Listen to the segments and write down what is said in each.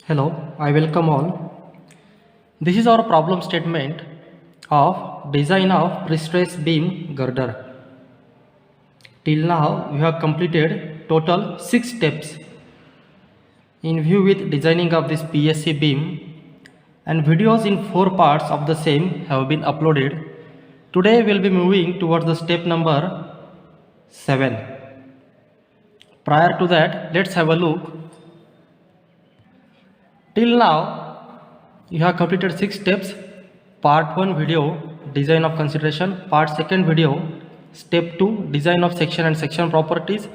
Hello, I welcome all. This is our problem statement of design of pre-stressed beam girder. Till now, we have completed total 6 steps in view with designing of this PSC beam, and videos in 4 parts of the same have been uploaded. Today we will be moving towards the step number 7. Prior to that, let's have a look. Till now, you have completed 6 steps. Part 1 video, design of consideration. Part 2 video, step 2, design of section and section properties.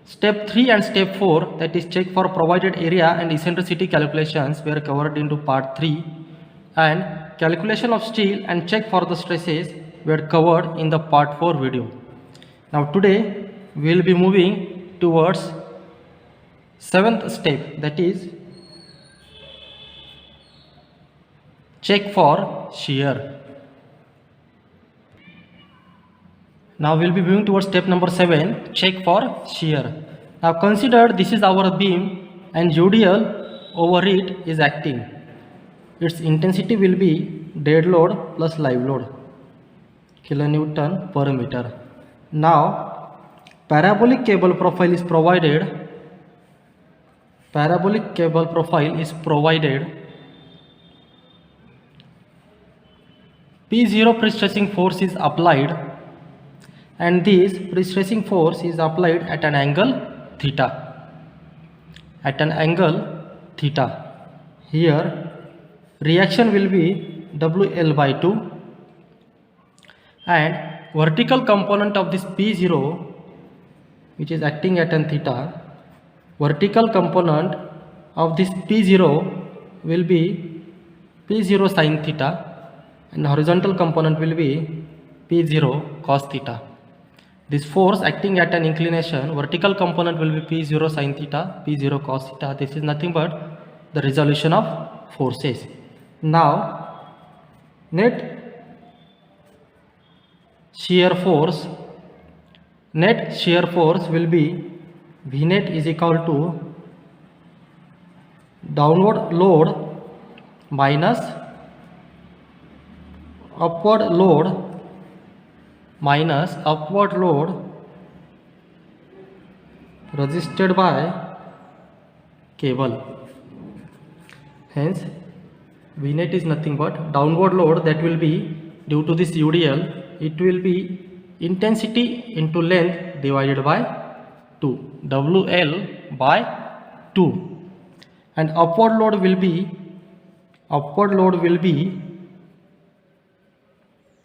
Step 3 and step 4, that is check for provided area and eccentricity calculations, were covered into part 3. And calculation of steel and check for the stresses were covered in the part 4 video. Now today we will be moving towards 7th step, that is check for shear. Now we will be moving towards step number 7, check for shear. Now consider this is our beam and UDL over it is acting. Its intensity will be dead load plus live load, kilonewton per meter. Now parabolic cable profile is provided. Parabolic cable profile is provided. P0 pre-stressing force is applied, and this pre-stressing force is applied at an angle theta. At an angle theta. Here reaction will be WL by 2, and vertical component of this P0, which is acting at an theta, vertical component of this P0 will be P0 sin theta, and horizontal component will be P0 cos theta. This force acting at an inclination, vertical component will be P0 sin theta, P0 cos theta. This is nothing but the resolution of forces. Now net shear force will be V net is equal to downward load minus upward load resisted by cable. Hence V net is nothing but downward load, that will be due to this UDL, it will be intensity into length divided by 2, WL by 2, and upward load will be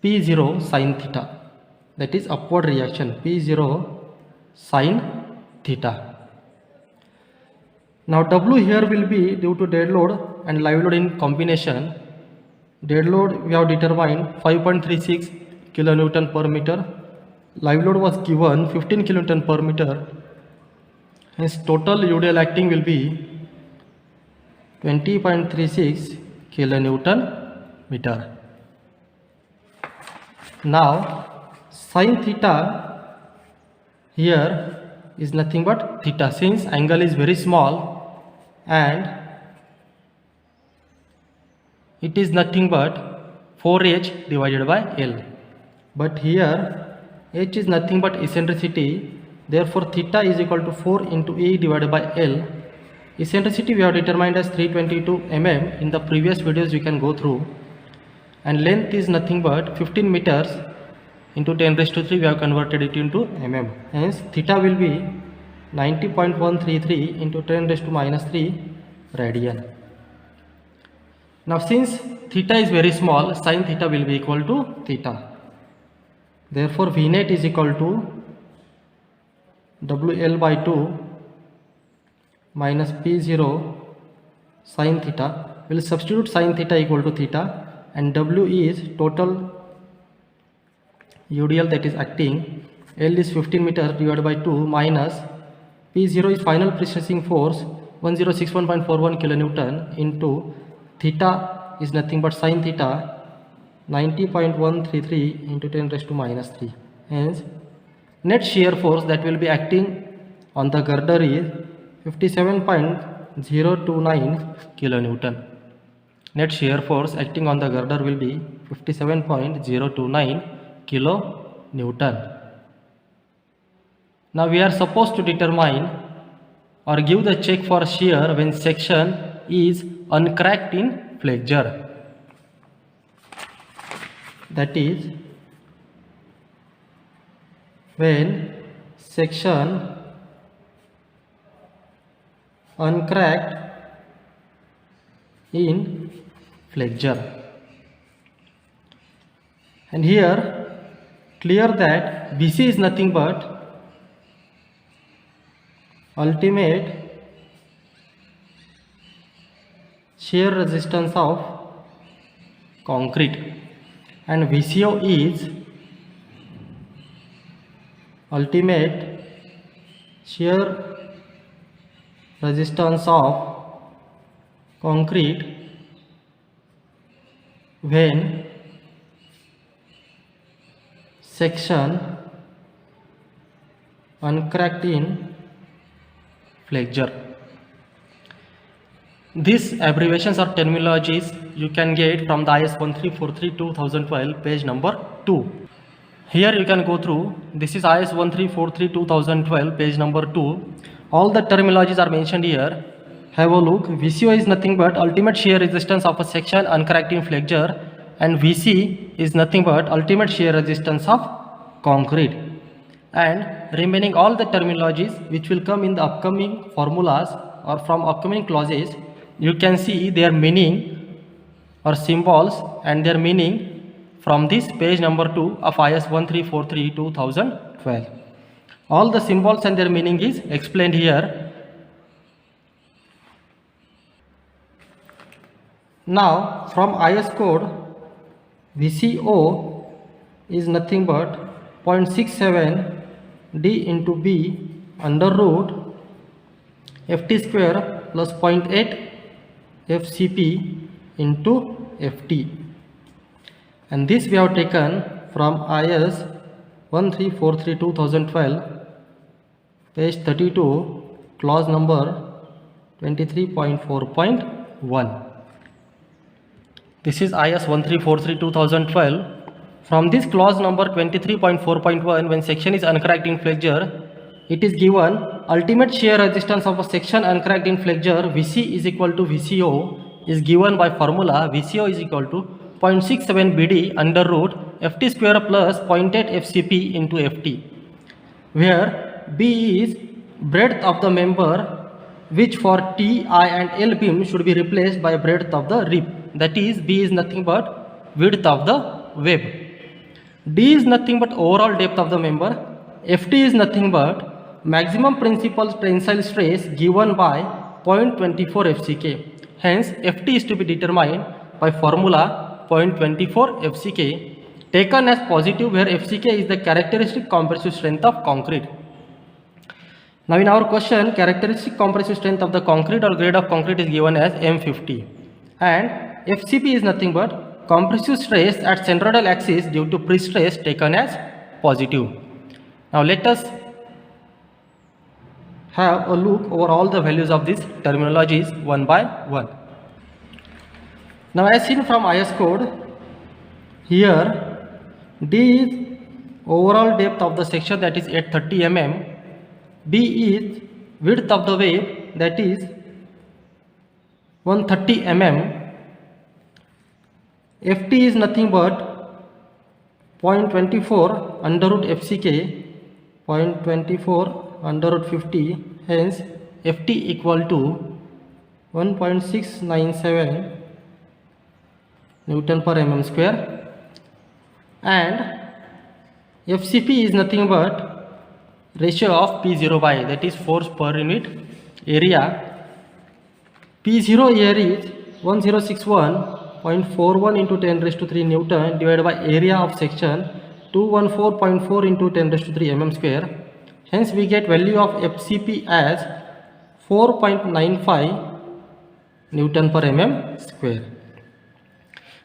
P0 sin theta, that is upward reaction, P0 sin theta. Now W here will be due to dead load and live load in combination. Dead load we have determined 5.36 kilonewton per meter. Live load was given 15 kilonewton per meter. Hence total UDL acting will be 20.36 kilonewton meter. Now sin theta here is nothing but theta, since angle is very small and it is nothing but 4h divided by L. But here h is nothing but eccentricity, therefore theta is equal to 4 into E divided by L. Eccentricity we have determined as 322 mm. In the previous videos you can go through. And length is nothing but 15 meters into 10 raised to 3, we have converted it into mm. Hence theta will be 90.133 into 10 raised to minus 3 radian. Now since theta is very small, sin theta will be equal to theta. Therefore V net is equal to WL by 2 minus P0 sin theta. We will substitute sin theta equal to theta, and W is total UDL that is acting, L is 15 meters divided by 2 minus P0 is final pre-stressing force 1061.41 kilonewton into theta is nothing but sin theta 90.133 into 10 raised to minus 3. Hence net shear force that will be acting on the girder is 57.3 57.029 kilonewton. Net shear force acting on the girder will be 57.029 kilonewton. Now we are supposed to determine or give the check for shear when section is uncracked in flexure. That is, when section uncracked in flexure. And here clear that BC is nothing but ultimate shear resistance of concrete, and VCO is ultimate shear resistance of concrete when section uncracked in flexure. These abbreviations or terminologies you can get from the IS 1343-2012 page number 2. Here you can go through. This is IS 1343-2012 page number 2. All the terminologies are mentioned here. Have a look. VCO is nothing but ultimate shear resistance of a section uncracked in flexure, and VC is nothing but ultimate shear resistance of concrete. And remaining all the terminologies which will come in the upcoming formulas or from upcoming clauses, you can see their meaning or symbols and their meaning from this page number 2 of IS 1343-2012. All the symbols and their meaning is explained here. Now from IS code, VCO is nothing but 0.67 D into B under root FT square plus 0.8 FCP into FT, and this we have taken from IS 1343-2012 page 32 clause number 23.4.1. This is IS 1343-2012. From this clause number 23.4.1, when section is uncracked in flexure, it is given ultimate shear resistance of a section uncracked in flexure VC is equal to VCO is given by formula VCO is equal to 0.67 BD under root FT square plus 0.8 FCP into FT, where B is breadth of the member, which for T, I and L beam should be replaced by breadth of the rib. That is, B is nothing but width of the web. D is nothing but overall depth of the member. FT is nothing but maximum principal tensile stress given by 0.24 FCK. Hence, FT is to be determined by formula 0.24 FCK taken as positive, where FCK is the characteristic compressive strength of concrete. Now in our question, characteristic compressive strength of the concrete or grade of concrete is given as M50, and FCP is nothing but compressive stress at centroidal axis due to pre-stress taken as positive. Now let us have a look over all the values of these terminologies one by one. Now as seen from IS code, here D is overall depth of the section, that is 830 mm. B is width of the wave, that is 130 mm. FT is nothing but 0.24 under root FCK, 0.24 under root 50, hence FT equal to 1.697 Newton per mm square, and FCP is nothing but ratio of P0 by, that is force per unit area. P0 here is 1061.41 into 10 raised to 3 Newton divided by area of section 214.4 into 10 raised to 3 mm square. Hence we get value of FCP as 4.95 Newton per mm square.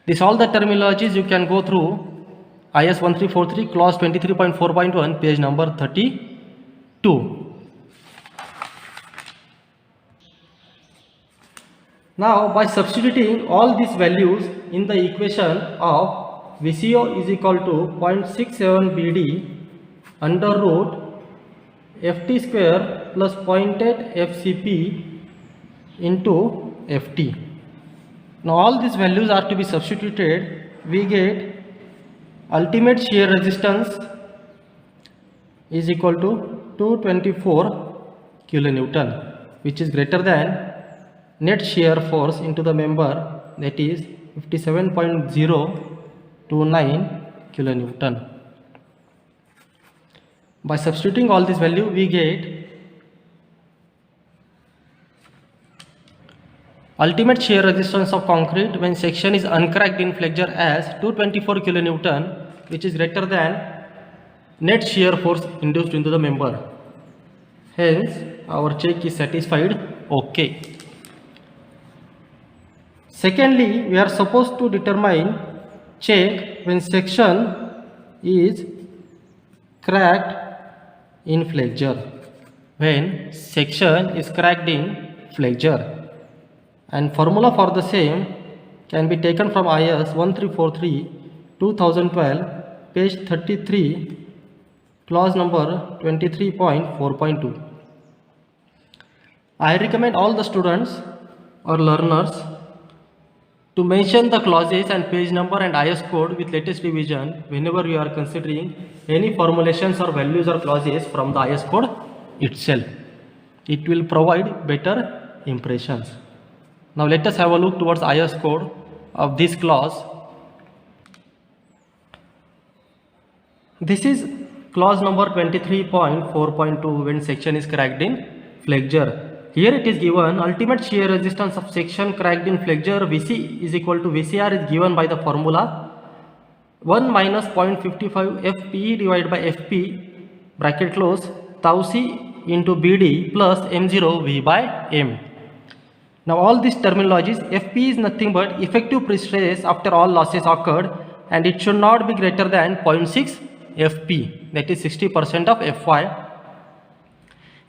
This all the terminologies you can go through IS 1343 clause 23.4.1 page number 32. Now by substituting all these values in the equation of VCO is equal to 0.67 BD under root FT square plus 0.8 FCP into FT. Now all these values are to be substituted. We get ultimate shear resistance is equal to 224 kilonewton, which is greater than net shear force into the member, that is 57.029 kilonewton. By substituting all this value, we get ultimate shear resistance of concrete when section is uncracked in flexure as 224 kilonewton, which is greater than net shear force induced into the member. Hence our check is satisfied. Okay. Secondly, we are supposed to check when section is cracked in flexure. When section is cracked in flexure, and formula for the same can be taken from IS 1343 2012 page 33 clause number 23.4.2. I recommend all the students or learners to mention the clauses and page number and IS code with latest revision whenever you are considering any formulations or values or clauses from the IS code itself. It will provide better impressions. Now let us have a look towards IS code of this clause. This is clause number 23.4.2 when section is cracked in flexure. Here it is given ultimate shear resistance of section cracked in flexure VC is equal to VCR is given by the formula 1 minus 0.55 FPE divided by FP bracket close tau C into BD plus M0 V by M. Now all these terminologies, FP is nothing but effective pre-stress after all losses occurred, and it should not be greater than 0.6 FP, that is 60% of Fy.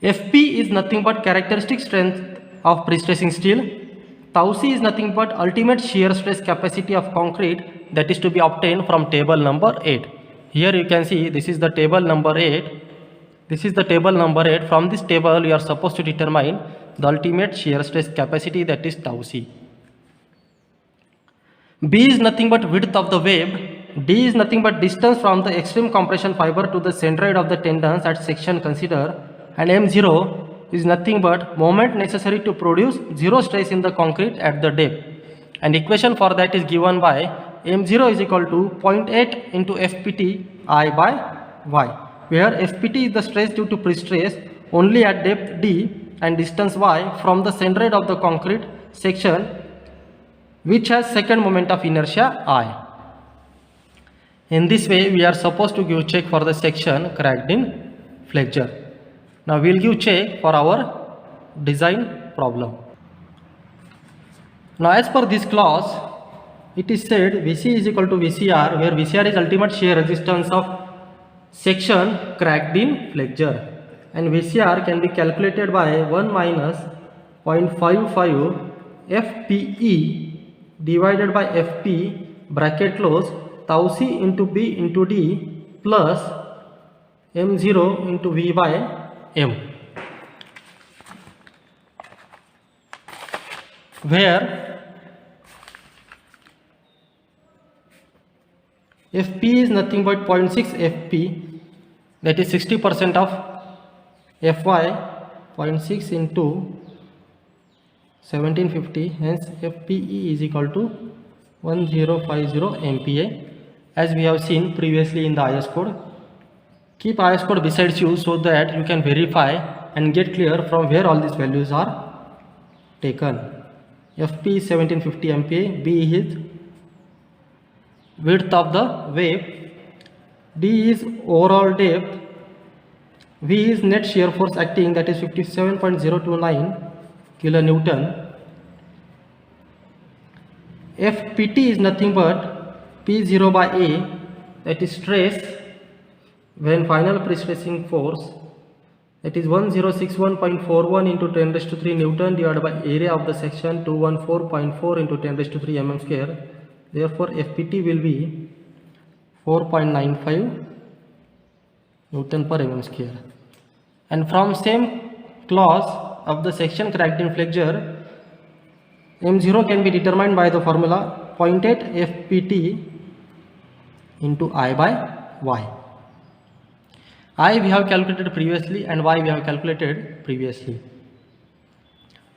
FP is nothing but characteristic strength of pre-stressing steel. Tau C is nothing but ultimate shear stress capacity of concrete, that is to be obtained from table number 8. Here you can see this is the table number 8. This is the table number 8. From this table you are supposed to determine the ultimate shear stress capacity, that is tau C. B is nothing but width of the web. D is nothing but distance from the extreme compression fiber to the centroid of the tendons at section consider, and M0 is nothing but moment necessary to produce zero stress in the concrete at the depth, and equation for that is given by M0 is equal to 0.8 into FPT I by Y, where FPT is the stress due to pre-stress only at depth D and distance Y from the centroid of the concrete section which has second moment of inertia I. In this way we are supposed to give check for the section cracked in flexure. Now we will give check for our design problem. Now as per this clause, it is said VC is equal to VCR, where VCR is ultimate shear resistance of section cracked in flexure, and VCR can be calculated by 1 minus 0.55 FPE divided by FP bracket close tau C into B into D plus M0 into V by M, where FP is nothing but 0.6 FP, that is 60% of Fy, 0.6 into 1750, hence FPE is equal to 1050 MPa, as we have seen previously in the IS code. Keep IS code besides you so that you can verify and get clear from where all these values are taken. FP is 1750 MPa, B is width of the wave, D is overall depth, V is net shear force acting, that is 57.029 kilonewton. FPT is nothing but P0 by A, that is stress when final pre-stressing force That is 1061.41 into 10 raised to 3 Newton divided by area of the section 214.4 into 10 raised to 3 mm square. Therefore, FPT will be 4.95 Newton per mm square. And from same clause of the section cracked in flexure, M0 can be determined by the formula 0.8 FPT into I by Y. I we have calculated previously and Y we have calculated previously.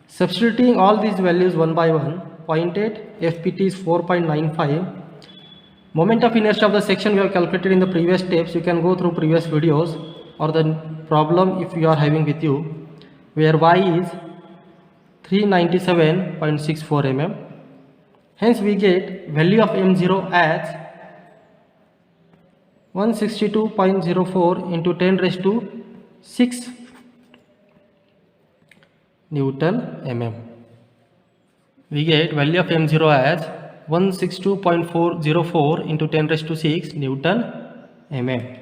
Substituting all these values one by one, 0.8 FPT is 4.95. Moment of inertia of the section we have calculated in the previous steps. You can go through previous videos or the problem if you are having with you, where Y is 397.64 mm. Hence we get value of M0 as 162.04 into 10 raised to 6 Newton mm. We get value of M0 as 162.404 into 10 raised to 6 Newton mm.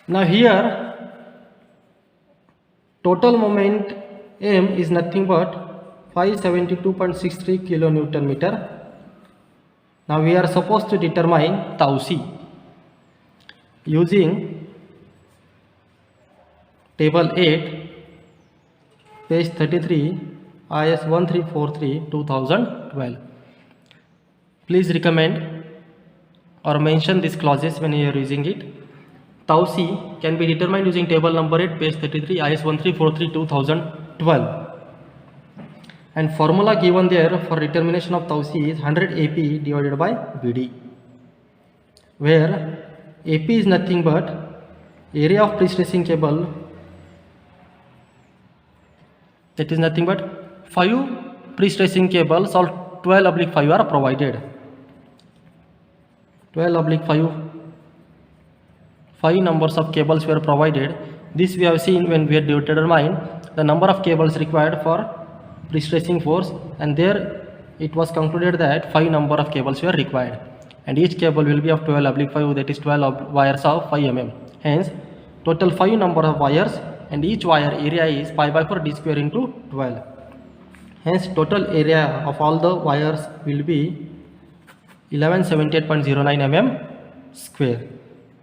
Now here total moment M is nothing but 572.63 kilonewton meter. Now we are supposed to determine tau c using table 8 page 33 IS 1343 2012. Please recommend or mention these clauses when you are using it. Tau c can be determined using table number 8 page 33 IS 1343 2012. And formula given there for determination of tau c is 100 AP divided by BD, where AP is nothing but area of pre-stressing cable, that is nothing but 5 pre-stressing cables or 12/5 are provided. 5 numbers of cables were provided. This we have seen when we had determined the number of cables required for pre-stressing force, and there it was concluded that 5 number of cables were required, and each cable will be of 12/5, that is 12 wires of 5 mm. Hence total 5 number of wires, and each wire area is pi by 4 d square into 12. Hence total area of all the wires will be 1178.09 mm square.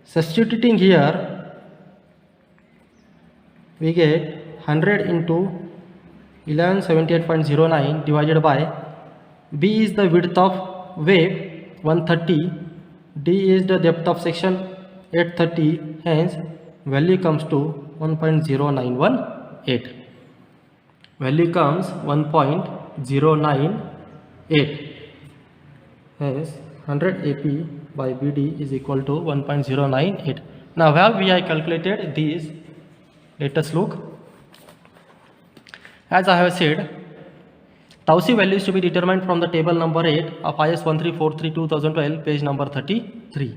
Substituting here, we get 100 into 1178.09 divided by B is the width of wave 130, D is the depth of section 830, hence value comes to 1.0918. Value comes 1.098. Hence 100 AP by BD is equal to 1.098. Now how we have calculated these? Let us look. As I have said, tau c value is to be determined from the table number 8 of IS 1343 2012 page number 33.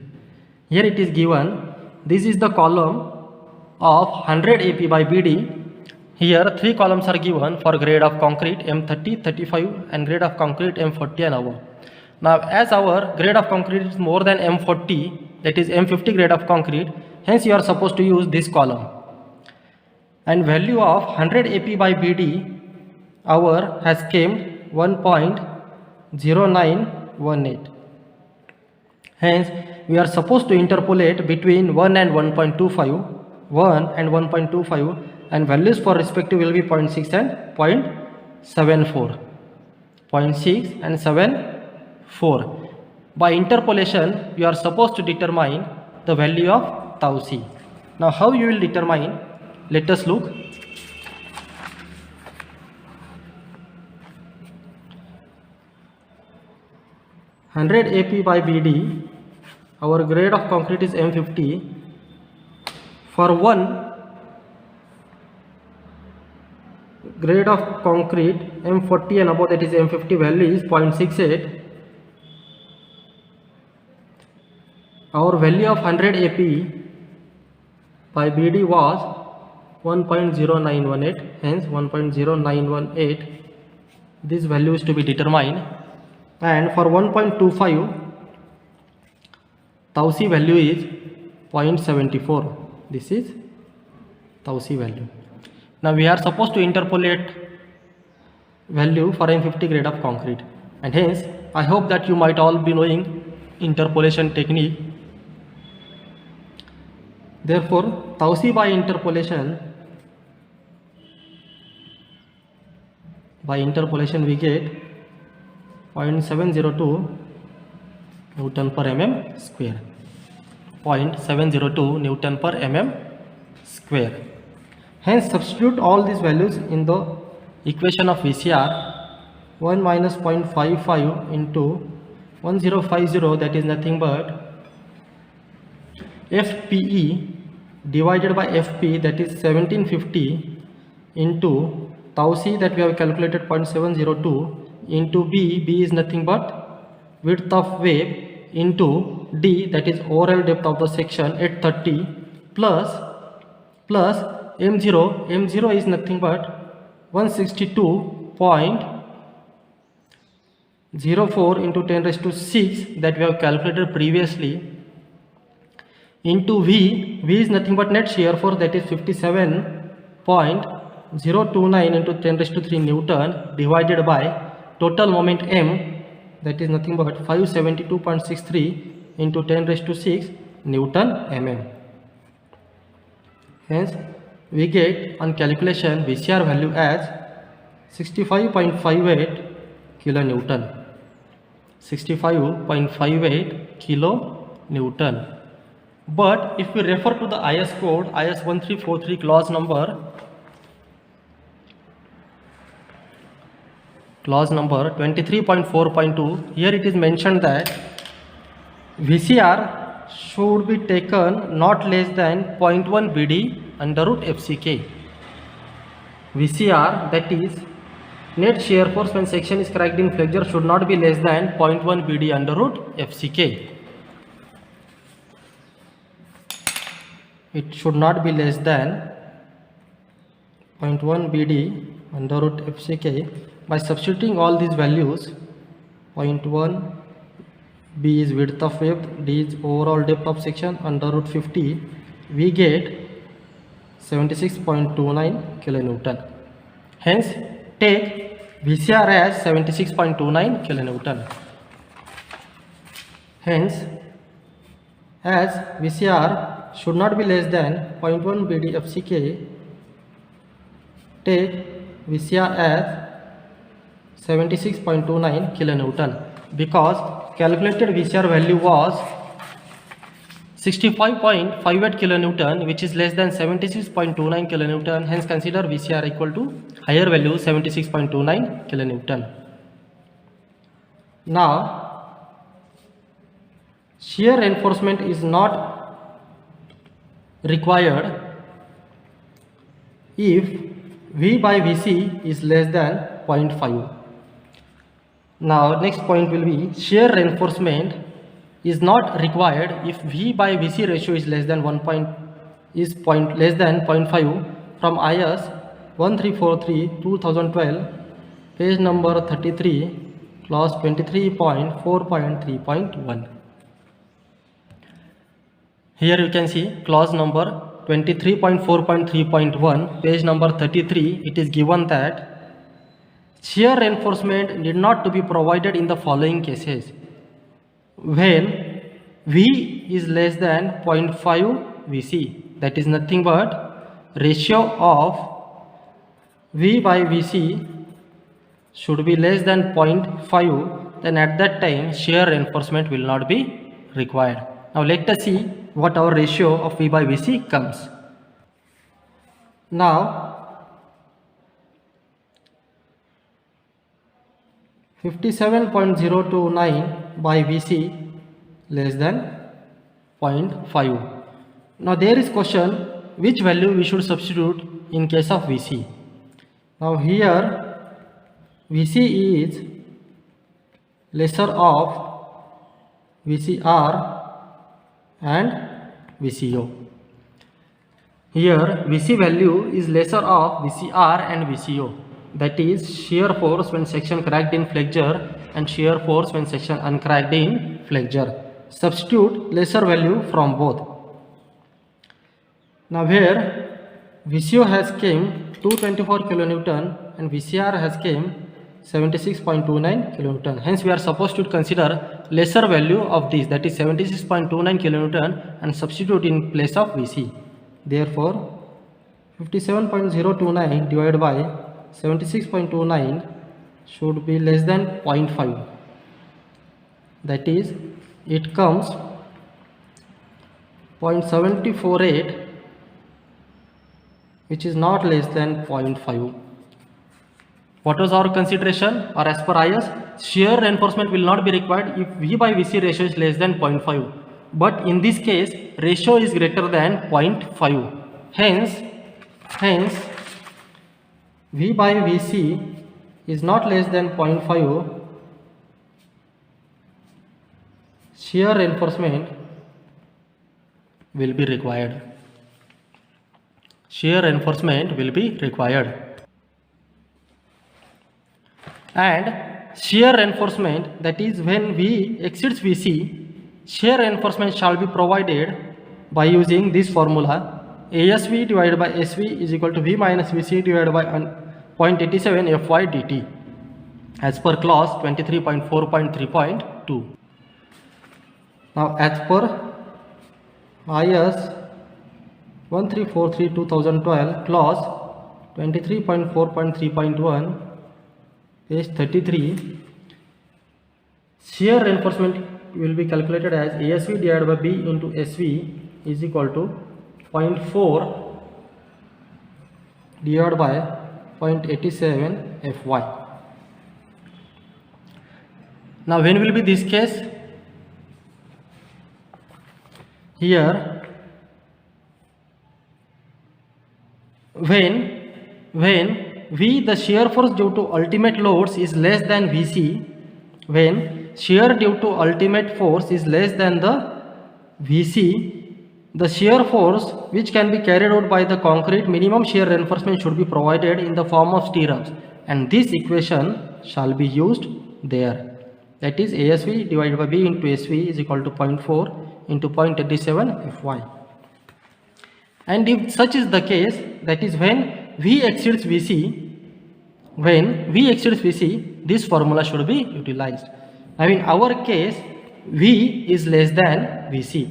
Here it is given, this is the column of 100 AP by BD. Here 3 columns are given for grade of concrete M30, 35 and grade of concrete M40 and above. Now as our grade of concrete is more than M40, that is M50 grade of concrete, hence you are supposed to use this column. And value of 100 AP by BD our has came 1.0918. Hence we are supposed to interpolate between 1 and 1.25, 1 and 1.25, and values for respective will be 0.6 and 0.74. 0.6 and 7.4. By interpolation you are supposed to determine the value of tau c. Now how you will determine? Let us look. $100 AP by BD, our grade of concrete is M50. For one grade of concrete M40 and above, that is M50, value is 0.68. Our value of 100 AP by BD was 1.0918, hence 1.0918. This value is to be determined. And for 1.25, tau c value is 0.74. This is Taussig value. Now we are supposed to interpolate value for M50 grade of concrete, and hence I hope that you might all be knowing interpolation technique. Therefore, Taussig by interpolation we get 0.702 Newton per mm square. 0.702 Newton per mm square. Hence substitute all these values in the equation of VCR. 1 minus 0.55 into 1050, that is nothing but FPE divided by FP, that is 1750, into Taussig that we have calculated 0.702 into B is nothing but width of wave, into D, that is overall depth of the section 830, plus M0 is nothing but 162.04 into 10 raised to 6 that we have calculated previously, into V is nothing but net shear force, that is 57.029 into 10 raised to 3 Newton, divided by total moment M, that is nothing but 572.63 into 10 raised to 6 Newton mm. Hence we get on calculation VCR value as 65.58 kilonewton. 65.58 kilonewton. But if we refer to the IS code, IS 1343 clause number 23.4.2, here it is mentioned that VCR should be taken not less than 0.1 BD under root FCK. VCR, that is net shear force when section is cracked in flexure, should not be less than 0.1 BD under root FCK. It should not be less than 0.1 BD under root FCK. By substituting all these values, 0.1 B is width of wave, D is overall depth of section, under root 50, we get 76.29 kilonewton. Hence take VCR as 76.29 kilonewton. Hence, as VCR should not be less than 0.1 BD FCK, take VCR as 76.29 kilonewton, because calculated VCR value was 65.58 kilonewton, which is less than 76.29 kilonewton. Hence consider VCR equal to higher value 76.29 kilonewton. Now shear reinforcement is not required if V by VC is less than 0.5. Now next point will be shear reinforcement is not required if V by VC ratio is less than 0.5 from IS 1343 2012, page number 33, clause 23.4.3.1. Here you can see clause number 23.4.3.1, page number 33. It is given that shear reinforcement need not to be provided in the following cases: when V is less than 0.5 VC, that is nothing but ratio of V by VC should be less than 0.5, then at that time shear reinforcement will not be required. Now let us see what our ratio of V by VC comes. Now 57.029 by VC less than 0.5. Now there is question which value we should substitute in case of VC. Now here VC is lesser of VCR and VCO. Here VC value is lesser of VCR and VCO, that is shear force when section cracked in flexure and shear force when section uncracked in flexure. Substitute lesser value from both. Now here VCO has came 224 kilonewton and VCR has came 76.29 kilonewton. Hence we are supposed to consider lesser value of this, that is 76.29 kilonewton, and substitute in place of VC. Therefore 57.029 divided by 76.29 should be less than 0.5. That is, it comes 0.748, which is not less than 0.5. What was our consideration, or as per IS, shear reinforcement will not be required if V by VC ratio is less than 0.5. But in this case, ratio is greater than 0.5. Hence, V by VC is not less than 0.5. Shear reinforcement will be required. Shear reinforcement will be required. And shear reinforcement, that is when V exceeds VC, shear reinforcement shall be provided by using this formula: ASV divided by SV is equal to V minus VC divided by 0.87 Fy dt, as per clause 23.4.3.2. Now as per IS 1343/2012 clause 23.4.3.1 page 33, shear reinforcement will be calculated as ASV divided by B into SV is equal to 0.4 divided by 0.87 Fy. Now when will be this case? Here when V, the shear force due to ultimate loads, is less than VC, when shear due to ultimate force is less than the VC, the shear force which can be carried out by the concrete, minimum shear reinforcement should be provided in the form of stirrups, and this equation shall be used there. That is, ASV divided by B into SV is equal to 0.4 into 0.87 Fy. And if such is the case, that is when V exceeds VC, this formula should be utilized. Now in our case, V is less than VC.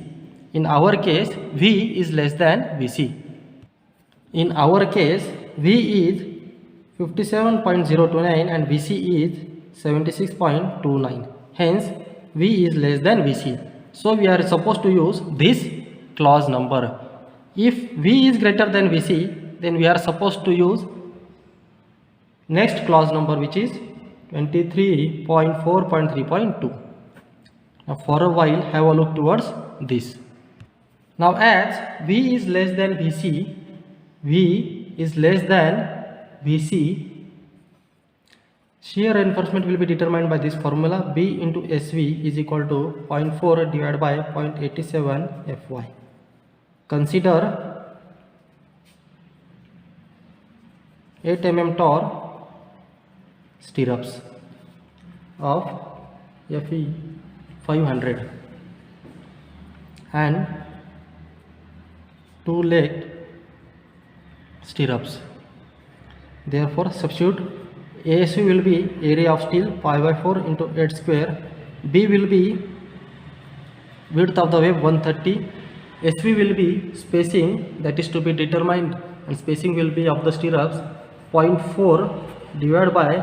In our case, V is less than VC. In our case, V is 57.029 and VC is 76.29. Hence, V is less than VC. So we are supposed to use this clause number. If V is greater than VC, then we are supposed to use next clause number, which is 23.4.3.2. Now for a while have a look towards this. Now as V is less than VC, shear reinforcement will be determined by this formula: B into SV is equal to 0.4 divided by 0.87 Fy. Consider 8 mm Tor stirrups of Fe 500 and 2 legged stirrups. Therefore substitute ASV will be area of steel pi by 4 into 8 square, B will be width of the web 130, SV will be spacing that is to be determined, and spacing will be of the stirrups 0.4 divided by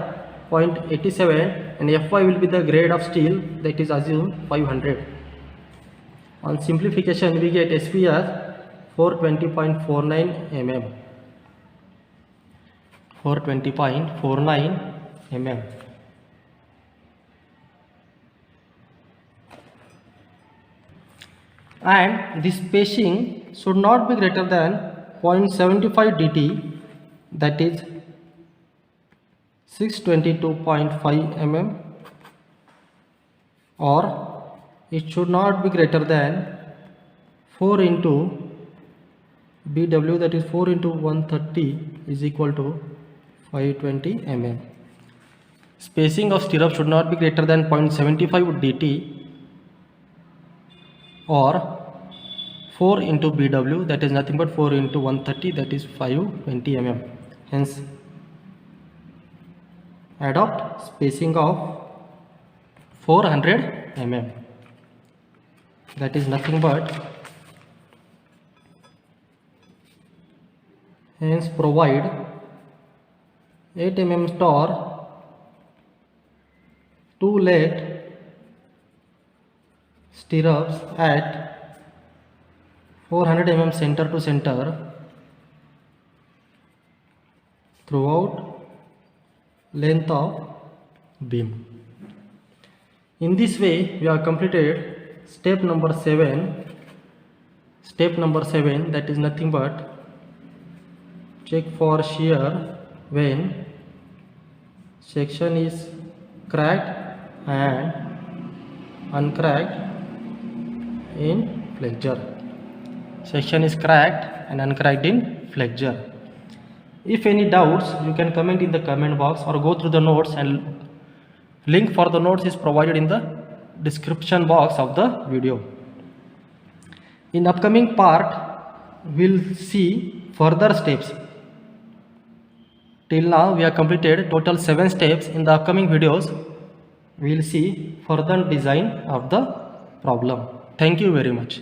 0.87, and Fy will be the grade of steel, that is assumed 500. On simplification we get SV as 420.49 mm. 420.49 mm. And this spacing should not be greater than 0.75 dt, that is 622.5 mm, or it should not be greater than 4 into BW, that is 4 into 130 is equal to 520 mm. Spacing of stirrup should not be greater than 0.75 dt or 4 into BW, that is nothing but 4 into 130, that is 520 mm. Hence adopt spacing of 400 mm, that is nothing but, hence provide 8 mm star, 2 leg stirrups at 400 mm center to center throughout length of beam. In this way we have completed step number 7. Step number 7, that is nothing but check for shear when section is cracked and uncracked in flexure. Section is cracked and uncracked in flexure. If any doubts, you can comment in the comment box or go through the notes, and link for the notes is provided in the description box of the video. In upcoming part, we'll see further steps. Till now we have completed total 7 steps. In the upcoming videos, we'll see further design of the problem. Thank you very much.